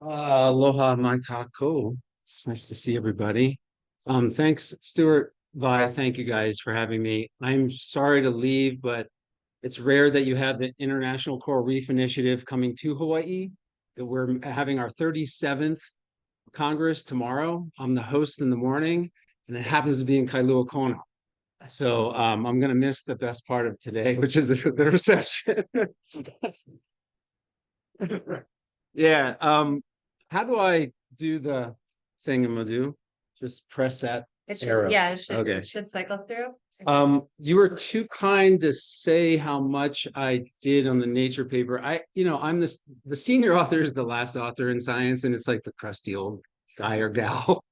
Aloha, my kako. It's nice to see everybody. Thanks, Stuart. Vi, thank you guys for having me. I'm sorry to leave, but it's rare that you have the International Coral Reef Initiative coming to Hawaii. That we're having our 37th Congress tomorrow. I'm the host in the morning, and it happens to be in Kailua Kona. So I'm going to miss the best part of today, which is the reception. Yeah. How do I do the thing I'm gonna do? Just press that It should, arrow. yeah, it should, Okay. it should cycle through. You were too kind to say how much I did on the Nature paper. I'm the senior author is the last author in science, and it's like the crusty old guy or gal.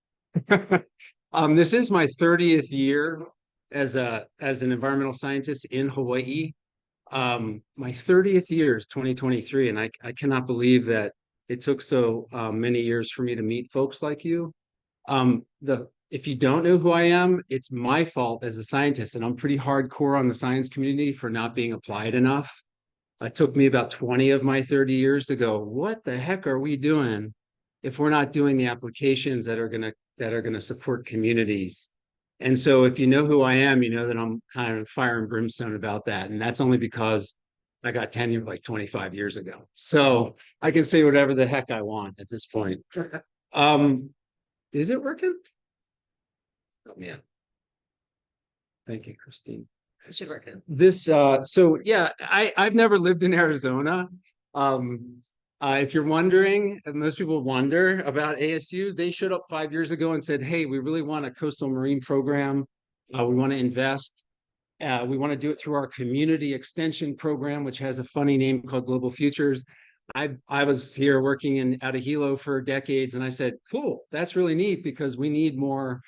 This is my 30th year as an environmental scientist in Hawaii. My 30th year is 2023, and I cannot believe that it took so many years for me to meet folks like you. If you don't know who I am, it's my fault as a scientist, and I'm pretty hardcore on the science community for not being applied enough. It took me about 20 of my 30 years to go, what the heck are we doing if we're not doing the applications that are gonna support communities? And so if you know who I am, you know that I'm kind of fire and brimstone about that. And that's only because I got tenure like 25 years ago. So I can say whatever the heck I want at this point. Is it working? Oh yeah. Thank you, Christine. It should work. So yeah, I've never lived in Arizona. If you're wondering, most people wonder about ASU. They showed up 5 years ago and said, hey, we really want a coastal marine program. We want to invest. We want to do it through our community extension program, which has a funny name called Global Futures. I was here working out of Hilo for decades, and I said, cool, that's really neat because we need more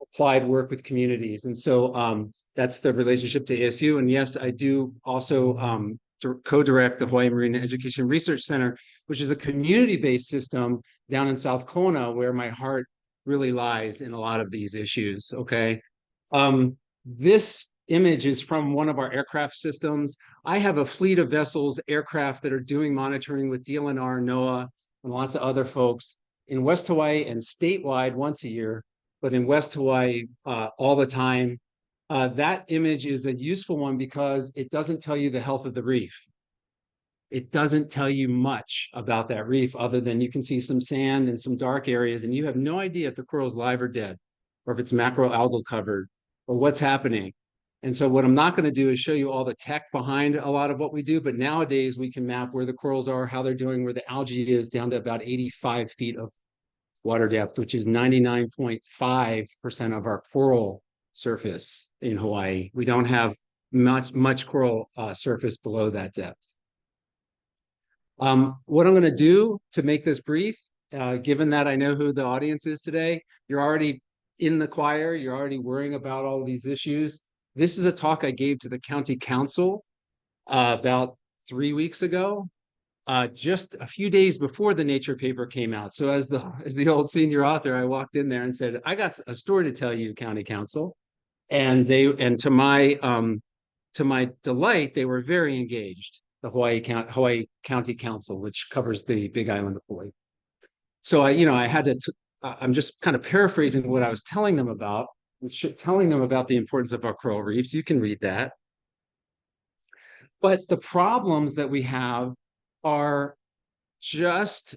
applied work with communities. And so that's the relationship to ASU. And yes, I do also co-direct the Hawaii Marine Education Research Center, which is a community-based system down in South Kona, where my heart really lies in a lot of these issues. Okay. This image is from one of our aircraft systems. I have a fleet of vessels, aircraft that are doing monitoring with DLNR, NOAA, and lots of other folks in West Hawaii and statewide once a year, but in West Hawaii all the time. That image is a useful one because it doesn't tell you the health of the reef. It doesn't tell you much about that reef other than you can see some sand and some dark areas, and you have no idea if the coral's live or dead, or if it's macroalgal covered, or what's happening. And so what I'm not going to do is show you all the tech behind a lot of what we do, but nowadays we can map where the corals are, how they're doing, where the algae is, down to about 85 feet of water depth, which is 99.5% of our coral surface in Hawaii. We don't have much coral surface below that depth. What I'm going to do to make this brief, given that I know who the audience is today, you're already in the choir, you're already worrying about all of these issues. This is a talk I gave to the county council about 3 weeks ago, just a few days before the Nature paper came out. So as the old senior author, I walked in there and said, I got a story to tell you, county council. And to my delight, they were very engaged, the Hawaii County Council, which covers the Big Island of Hawaii. So I had to, I'm just kind of paraphrasing what I was telling them about, telling them about the importance of our coral reefs. You can read that. But the problems that we have are just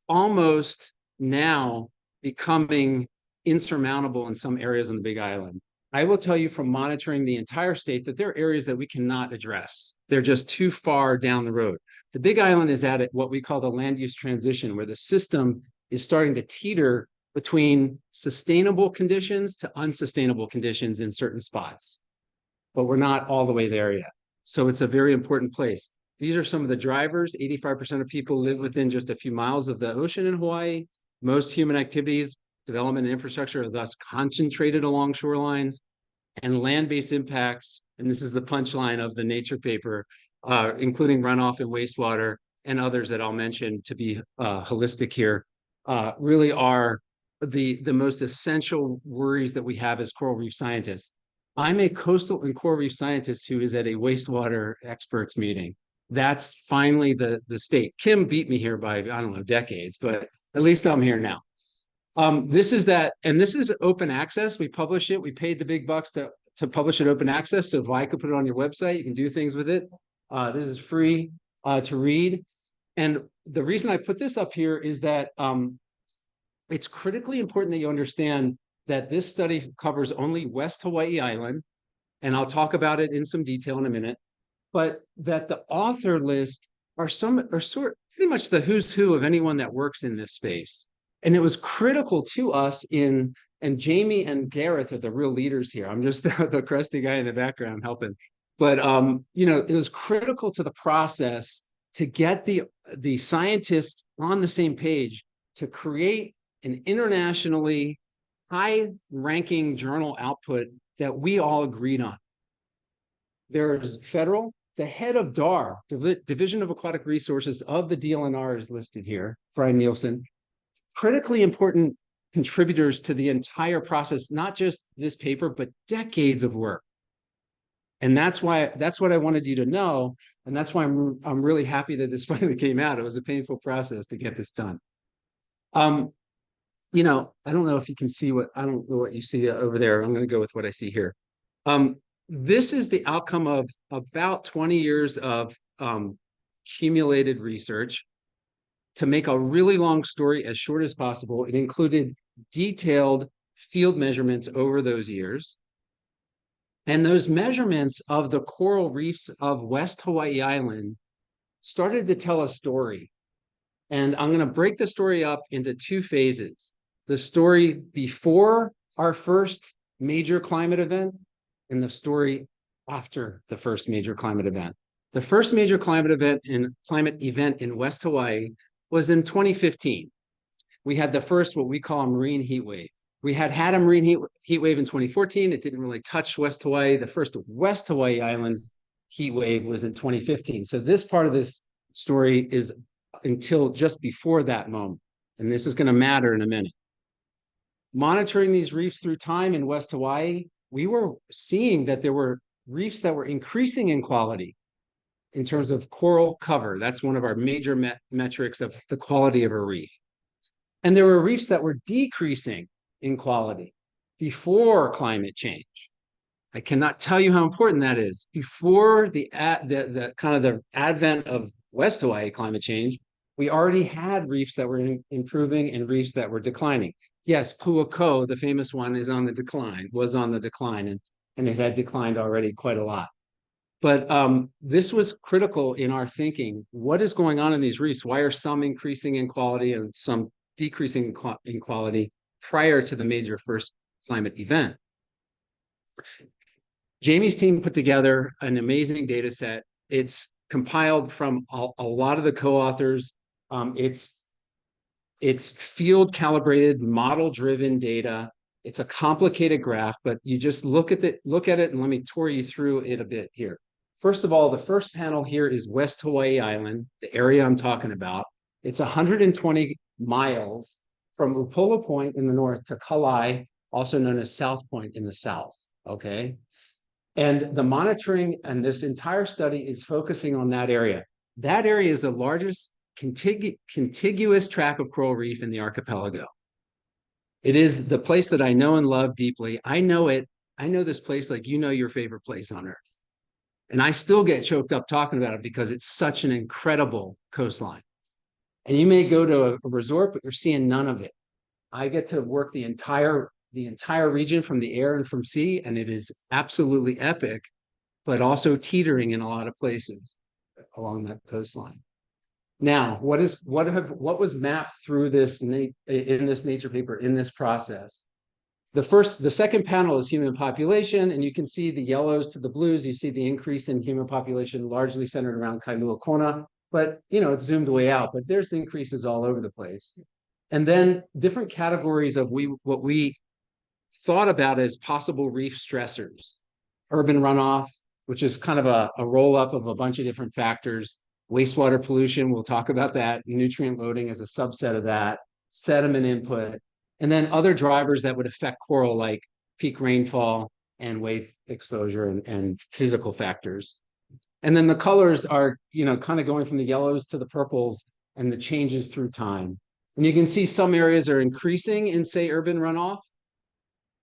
almost now becoming insurmountable in some areas on the Big Island. I will tell you from monitoring the entire state that there are areas that we cannot address. They're just too far down the road. The Big Island is at what we call the land use transition, where the system is starting to teeter between sustainable conditions to unsustainable conditions in certain spots. But we're not all the way there yet. So it's a very important place. These are some of the drivers. 85% of people live within just a few miles of the ocean in Hawaii. Most human activities, development and infrastructure are thus concentrated along shorelines, and land-based impacts, and this is the punchline of the Nature paper, including runoff and wastewater and others that I'll mention to be holistic here, really are the most essential worries that we have as coral reef scientists. I'm a coastal and coral reef scientist who is at a wastewater experts meeting. That's finally the state. Kim beat me here by, I don't know, decades, but At least I'm here now. This is that, and this is open access. We publish it. We paid the big bucks to publish it open access. So if I could put it on your website, you can do things with it. This is free to read. And the reason I put this up here is that it's critically important that you understand that this study covers only West Hawaii Island, and I'll talk about it in some detail in a minute, but that the author list are pretty much the who's who of anyone that works in this space. And it was critical to us and Jamie and Gareth are the real leaders here. I'm just the crusty guy in the background helping. But it was critical to the process to get the scientists on the same page to create an internationally high-ranking journal output that we all agreed on. There's the head of DAR, Division of Aquatic Resources of the DLNR is listed here, Brian Nielsen. Critically important contributors to the entire process, not just this paper, but decades of work. And that's what I wanted you to know. And that's why I'm really happy that this finally came out. It was a painful process to get this done. I don't know if you can see I don't know what you see over there. I'm going to go with what I see here. This is the outcome of about 20 years of accumulated research. To make a really long story as short as possible, it included detailed field measurements over those years. And those measurements of the coral reefs of West Hawaii Island started to tell a story. And I'm going to break the story up into two phases. The story before our first major climate event and the story after the first major climate event. The first major climate event in West Hawaii was in 2015. We had the first, what we call a marine heat wave. We had a marine heat wave in 2014. It didn't really touch West Hawaii. The first West Hawaii Island heat wave was in 2015. So this part of this story is until just before that moment. And this is going to matter in a minute. Monitoring these reefs through time in West Hawaii, we were seeing that there were reefs that were increasing in quality in terms of coral cover. That's one of our major metrics of the quality of a reef. And there were reefs that were decreasing in quality before climate change. I cannot tell you how important that is. Before the kind of the advent of West Hawaii climate change, we already had reefs that were improving and reefs that were declining. Yes, Puako, the famous one, was on the decline, and it had declined already quite a lot. But this was critical in our thinking. What is going on in these reefs? Why are some increasing in quality and some decreasing in quality prior to the major first climate event? Jamie's team put together an amazing data set. It's compiled from a lot of the co-authors. It's field calibrated, model driven data. It's a complicated graph, but you just look at it and let me tour you through it a bit here. First of all, the first panel here is West Hawaii Island, the area I'm talking about. It's 120 miles from Upolu Point in the north to Kalai, also known as South Point in the south, okay? And the monitoring and this entire study is focusing on that area. That area is the largest contiguous tract of coral reef in the archipelago. It is the place that I know and love deeply. I know this place like you know your favorite place on earth. And I still get choked up talking about it because it's such an incredible coastline. And you may go to a resort, but you're seeing none of it. I get to work the entire region from the air and from sea, and it is absolutely epic, but also teetering in a lot of places along that coastline. Now, what was mapped through this in this nature paper in this process? The second panel is human population, and you can see the yellows to the blues. You see the increase in human population largely centered around Kailua Kona, but it's zoomed way out, but there's increases all over the place. And then different categories of what we thought about as possible reef stressors. Urban runoff, which is kind of a roll-up of a bunch of different factors. Wastewater pollution, we'll talk about that. Nutrient loading as a subset of that. Sediment input. And then other drivers that would affect coral, like peak rainfall and wave exposure and physical factors. And then the colors are, kind of going from the yellows to the purples and the changes through time. And you can see some areas are increasing in, say, urban runoff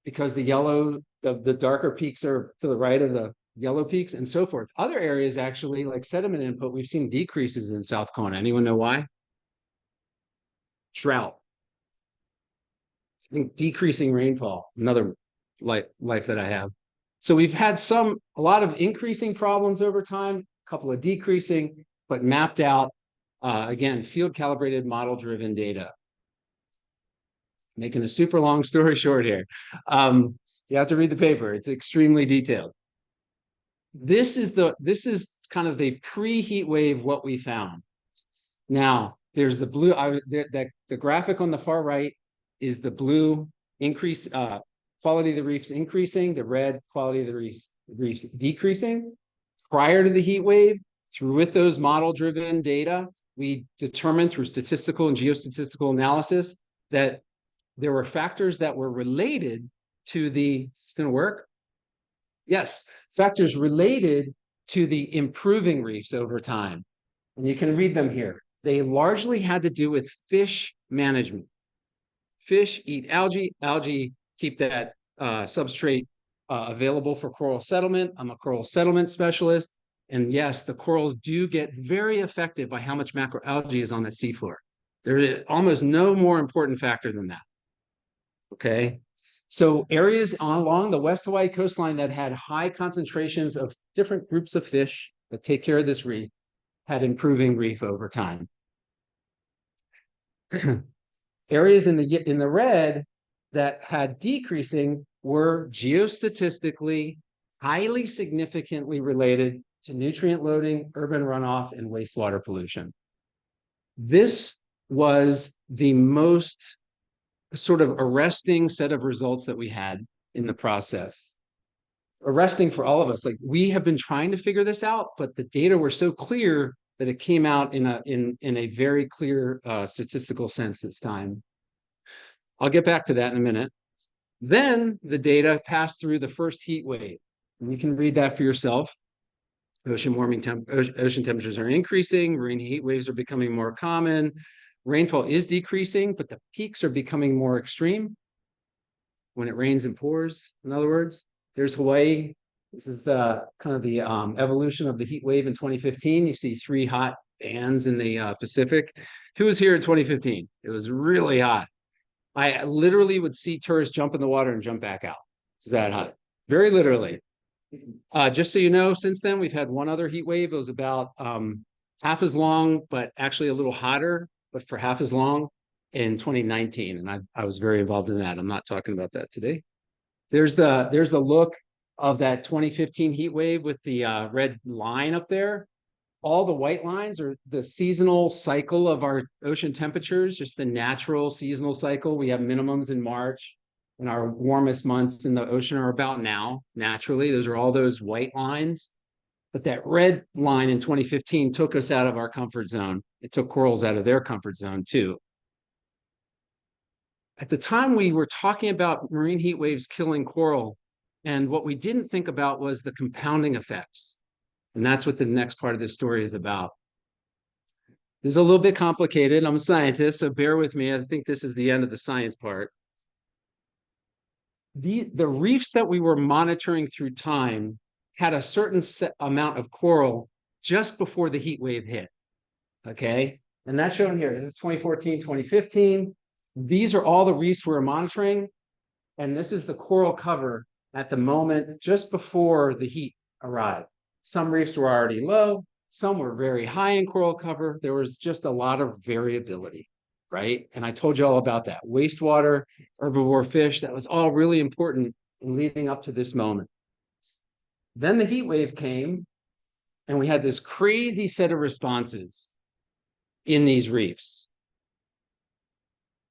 because the darker peaks are to the right of the yellow peaks and so forth. Other areas actually, like sediment input, we've seen decreases in South Kona. Anyone know why? Drought. I think decreasing rainfall, another life that I have. So we've had a lot of increasing problems over time, a couple of decreasing, but mapped out, again, field calibrated model driven data. Making a super long story short here. You have to read the paper. It's extremely detailed. This is kind of the pre-heat wave, what we found. Now, there's the blue, the graphic on the far right is the blue increase, quality of the reefs increasing, the red quality of the reefs decreasing. Prior to the heat wave, with those model-driven data, we determined through statistical and geostatistical analysis that there were factors that were related to it's going to work? Yes, factors related to the improving reefs over time. And you can read them here. They largely had to do with fish management. Fish eat algae, algae keep that substrate available for coral settlement. I'm a coral settlement specialist. And yes, the corals do get very affected by how much macroalgae is on the seafloor. There is almost no more important factor than that. Okay, so areas along the West Hawaii coastline that had high concentrations of different groups of fish that take care of this reef had improving reef over time. Areas in the red that had decreasing were geostatistically highly significantly related to nutrient loading, urban runoff, and wastewater pollution. This was the most sort of arresting set of results that we had in the process. Arresting for all of us. Like, we have been trying to figure this out, but the data were so clear that it came out in a very clear statistical sense this time. I'll get back to that in a minute. Then the data passed through the first heat wave, and you can read that for yourself. Ocean temperatures are increasing, marine heat waves are becoming more common, rainfall is decreasing, but the peaks are becoming more extreme when it rains and pours. In other words, there's Hawaii. This is the kind of the evolution of the heat wave in 2015. You see 3 hot bands in the Pacific. Who was here in 2015? It was really hot. I literally would see tourists jump in the water and jump back out. It's that hot, very literally. Just so you know, since then, we've had one other heat wave. It was about half as long, but actually a little hotter, but for half as long in 2019. And I was very involved in that. I'm not talking about that today. There's the look of that 2015 heat wave with the red line up there. All the white lines are the seasonal cycle of our ocean temperatures, just the natural seasonal cycle. We have minimums in March, and our warmest months in the ocean are about now, naturally. Those are all those white lines. But that red line in 2015 took us out of our comfort zone. It took corals out of their comfort zone too. At the time, we were talking about marine heat waves killing coral, and what we didn't think about was the compounding effects. And that's what the next part of this story is about. This is a little bit complicated. I'm a scientist, so bear with me. I think this is the end of the science part. The reefs that we were monitoring through time had a certain amount of coral just before the heat wave hit. Okay, and that's shown here. This is 2014, 2015. These are all the reefs we're monitoring, and this is the coral cover at the moment just before the heat arrived. Some reefs were already low, some were very high in coral cover. There was just a lot of variability, right? And I told you all about that. Wastewater, herbivore fish, that was all really important in leading up to this moment. Then the heat wave came, and we had this crazy set of responses in these reefs.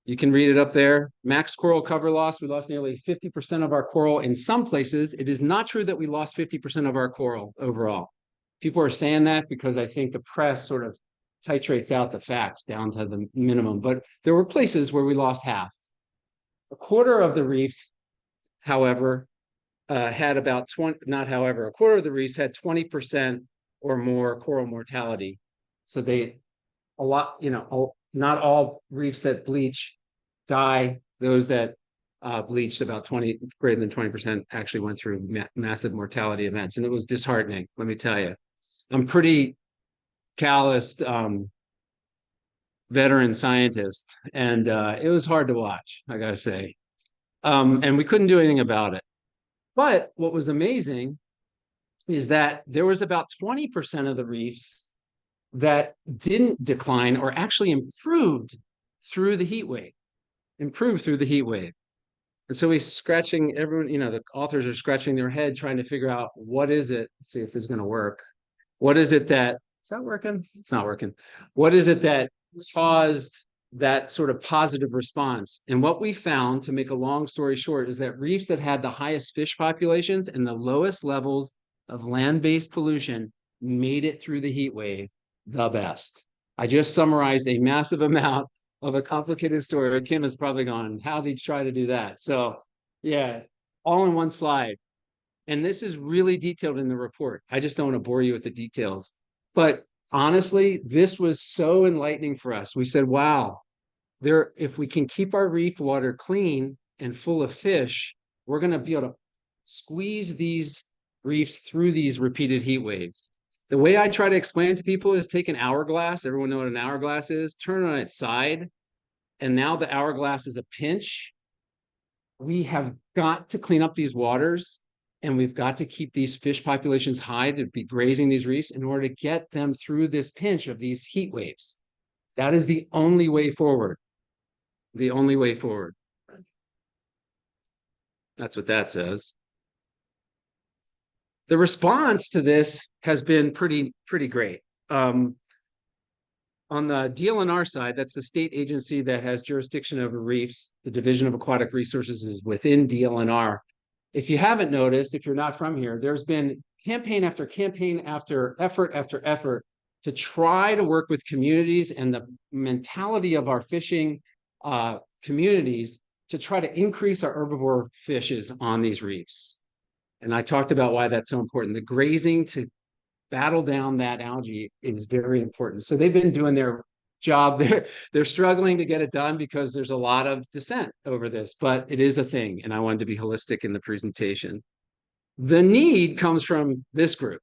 You can read it up there. Max coral cover loss. We lost nearly 50% of our coral in some places. It is not true that we lost 50% of our coral overall. People are saying that because I think the press sort of titrates out the facts down to the minimum. But there were places where we lost half. A quarter of the reefs, however, had about 20, not however, a quarter of the reefs had 20% or more coral mortality. So not all reefs that bleach die. Those that bleached about greater than 20% actually went through massive mortality events. And it was disheartening, let me tell you. I'm pretty calloused veteran scientist, and it was hard to watch, I gotta say. And we couldn't do anything about it. But what was amazing is that there was about 20% of the reefs that didn't decline or actually improved through the heat wave, And so he's scratching everyone, the authors are scratching their head trying to figure out what is it, see if this is going to work. What is it that, is that working? It's not working. What is it that caused that sort of positive response? And what we found, to make a long story short, is that reefs that had the highest fish populations and the lowest levels of land-based pollution made it through the heat wave the best. I just summarized a massive amount of a complicated story. Kim has probably gone, how did he try to do that? So yeah, all in one slide. And this is really detailed in the report. I just don't want to bore you with the details. But honestly, this was so enlightening for us. We said, wow, if we can keep our reef water clean and full of fish, we're going to be able to squeeze these reefs through these repeated heat waves. The way I try to explain it to people is take an hourglass. Everyone know what an hourglass is? Turn it on its side. And now the hourglass is a pinch. We have got to clean up these waters, and we've got to keep these fish populations high to be grazing these reefs in order to get them through this pinch of these heat waves. That is the only way forward. The only way forward. That's what that says. The response to this has been pretty great. On the DLNR side, that's the state agency that has jurisdiction over reefs. The Division of Aquatic Resources is within DLNR. If you haven't noticed, if you're not from here, there's been campaign after campaign after effort to try to work with communities and the mentality of our fishing communities to try to increase our herbivore fishes on these reefs. And I talked about why that's so important. The grazing to battle down that algae is very important. So they've been doing their job. They're struggling to get it done because there's a lot of dissent over this, but it is a thing. And I wanted to be holistic in the presentation. The need comes from this group.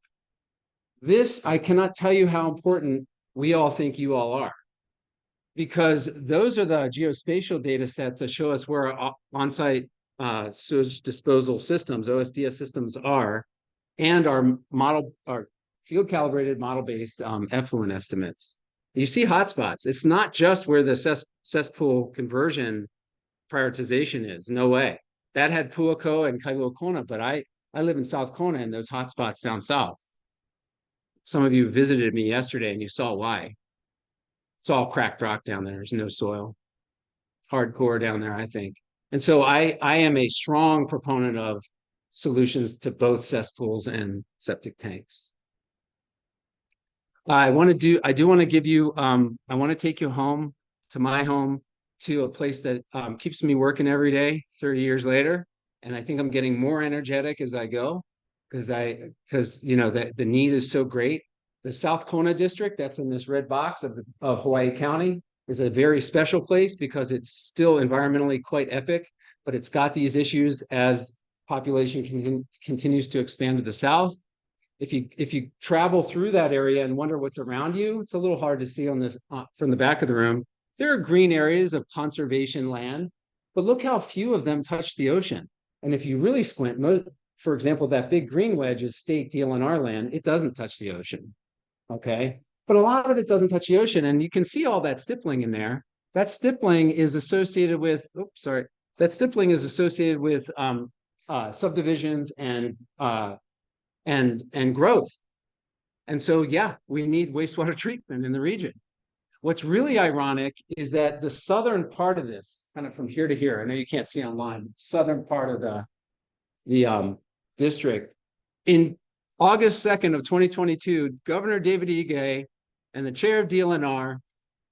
This, I cannot tell you how important we all think you all are, because those are the geospatial data sets that show us where our on-site sewage disposal systems, OSDS systems, are, and our field calibrated model-based effluent estimates. You see hotspots. It's not just where the cesspool conversion prioritization is. No way. That had Puako and Kailua Kona, but I live in South Kona and there's hotspots down south. Some of you visited me yesterday and you saw why. It's all cracked rock down there. There's no soil. Hardcore down there, I think. And so I am a strong proponent of solutions to both cesspools and septic tanks. I do want to give you, I want to take you home to my home, to a place that keeps me working every day 30 years later. And I think I'm getting more energetic as I go because the need is so great. The South Kona district that's in this red box of Hawaiʻi County is a very special place because it's still environmentally quite epic, but it's got these issues as population continues to expand to the south. If you travel through that area and wonder what's around you, it's a little hard to see on this from the back of the room. There are green areas of conservation land, but look how few of them touch the ocean. And if you really squint, for example, that big green wedge is state DLNR land. It doesn't touch the ocean, okay? But a lot of it doesn't touch the ocean, and you can see all that stippling in there. That stippling is associated with, subdivisions and growth. And so, yeah, we need wastewater treatment in the region. What's really ironic is that the southern part of this, kind of from here to here, I know you can't see online, southern part of the district, in August 2nd of 2022, Governor David Ige and the chair of DLNR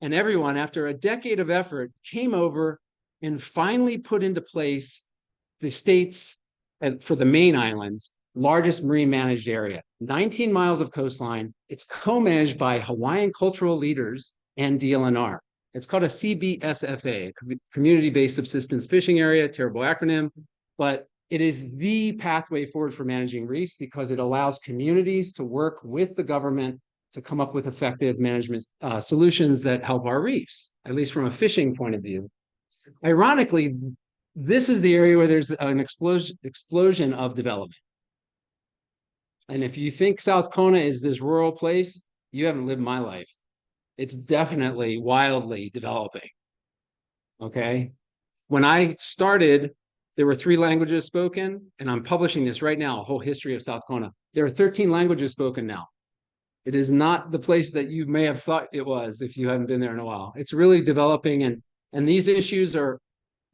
and everyone, after a decade of effort, came over and finally put into place the state's, for the main islands, largest marine managed area, 19 miles of coastline. It's co-managed by Hawaiian cultural leaders and DLNR. It's called a CBSFA, Community-Based Subsistence Fishing Area, terrible acronym, but it is the pathway forward for managing reefs because it allows communities to work with the government to come up with effective management solutions that help our reefs, at least from a fishing point of view. Ironically, this is the area where there's an explosion of development. And if you think South Kona is this rural place, you haven't lived my life. It's definitely wildly developing. Okay. When I started, there were 3 languages spoken, and I'm publishing this right now, a whole history of South Kona. There are 13 languages spoken now. It is not the place that you may have thought it was if you haven't been there in a while. It's really developing, and these issues are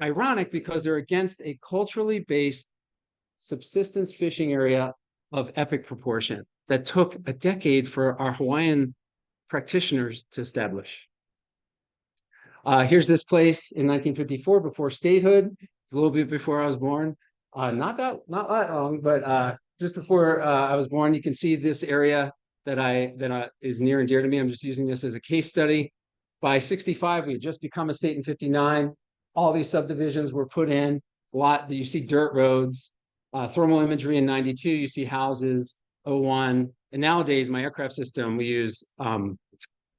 ironic because they're against a culturally based subsistence fishing area of epic proportion that took a decade for our Hawaiian practitioners to establish. Here's this place in 1954 before statehood. It's a little bit before I was born. Not that long, but just before I was born. You can see this area that is near and dear to me. I'm just using this as a case study. By 65, we had just become a state in 59. All these subdivisions were put in. A lot that you see dirt roads, thermal imagery in 92. You see houses, 01. And nowadays, my aircraft system, we use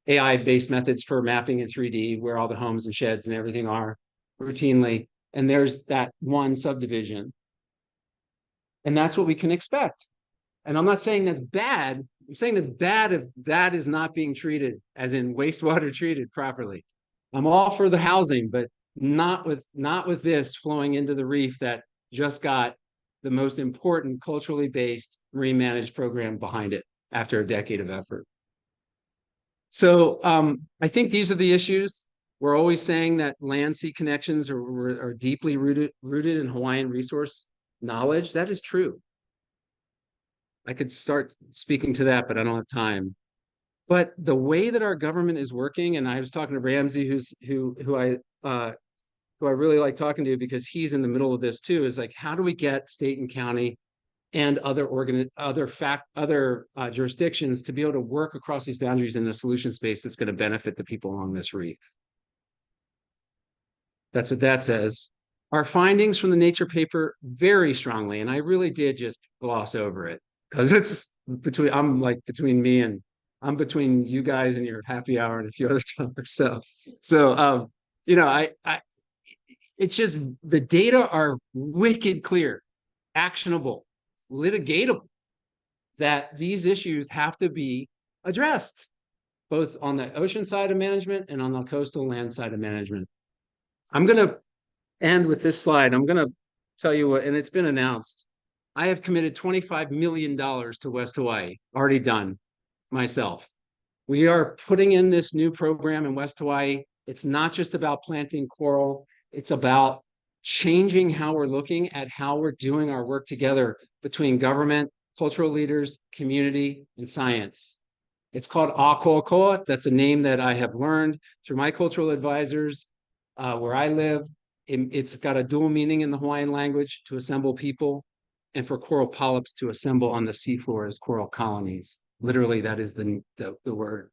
AI-based methods for mapping in 3D where all the homes and sheds and everything are routinely. And there's that one subdivision. And that's what we can expect. And I'm not saying that's bad. I'm saying that's bad if that is not being treated as in wastewater treated properly. I'm all for the housing, but not with this flowing into the reef that just got the most important culturally based marine managed program behind it after a decade of effort. So I think these are the issues. We're always saying that land-sea connections are deeply rooted in Hawaiian resource knowledge. That is true. I could start speaking to that, but I don't have time. But the way that our government is working, and I was talking to Ramsey, who I really like talking to because he's in the middle of this too, is like, how do we get state and county and other jurisdictions to be able to work across these boundaries in a solution space that's going to benefit the people along this reef? That's what that says. Our findings from the Nature paper very strongly, and I really did just gloss over it because it's I'm between you guys and your happy hour and a few other times. So it's just the data are wicked clear, actionable, litigatable, that these issues have to be addressed, both on the ocean side of management and on the coastal land side of management. I'm going to end with this slide. I'm going to tell you what, and it's been announced. I have committed $25 million to West Hawaii, already done myself. We are putting in this new program in West Hawaii. It's not just about planting coral. It's about changing how we're looking at how we're doing our work together between government, cultural leaders, community, and science. It's called A'Koakoa. That's a name that I have learned through my cultural advisors where I live. It's got a dual meaning in the Hawaiian language, to assemble people, and for coral polyps to assemble on the seafloor as coral colonies. Literally, that is the word.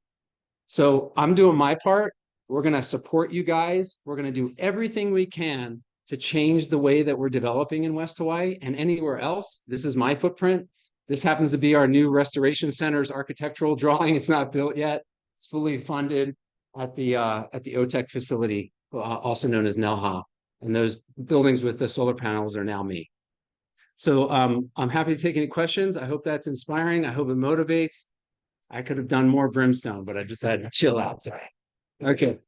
So I'm doing my part. We're going to support you guys. We're going to do everything we can to change the way that we're developing in West Hawaii and anywhere else. This is my footprint. This happens to be our new restoration center's architectural drawing. It's not built yet. It's fully funded at the OTEC facility, also known as Nelha. And those buildings with the solar panels are now me. So I'm happy to take any questions. I hope that's inspiring. I hope it motivates. I could have done more brimstone, but I decided to chill out today. Okay.